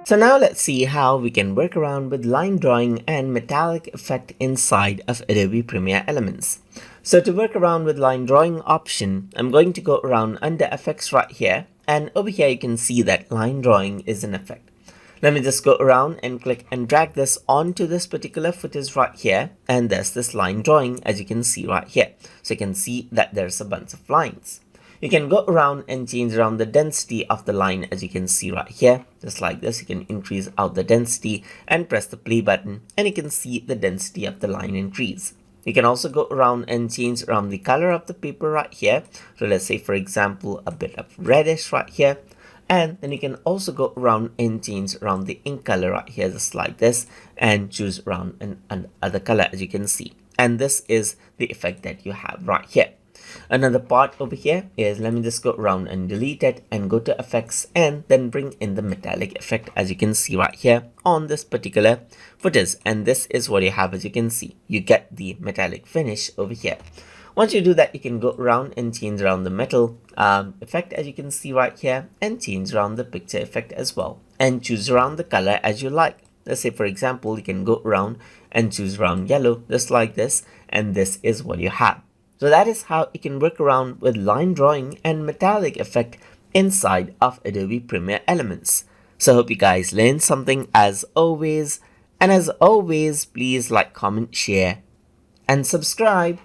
So now let's see how we can work around with line drawing and metallic effect inside of Adobe Premiere Elements. So to work around with line drawing option, I'm going to go around under effects right here, and over here you can see that line drawing is an effect. Let me just go around and click and drag this onto this particular footage right here, and there's this line drawing as you can see right here. So you can see that there's a bunch of lines. You can go around and change around the density of the line as you can see right here. Just like this, you can increase out the density and press the play button, and you can see the density of the line increase. You can also go around and change around the color of the paper right here. So let's say for example a bit of reddish right here. And then you can also go around and change around the ink color right here just like this, and choose around an other color as you can see. And this is the effect that you have right here. Another part over here is, let me just go around and delete it and go to effects and then bring in the metallic effect as you can see right here on this particular footage. And this is what you have as you can see. You get the metallic finish over here. Once you do that, you can go around and change around the metal effect as you can see right here, and change around the picture effect as well, and choose around the color as you like. Let's say for example, you can go around and choose around yellow just like this, and this is what you have. So that is how you can work around with line drawing and metallic effect inside of Adobe Premiere Elements. So I hope you guys learned something as always. And as always, please like, comment, share, and subscribe.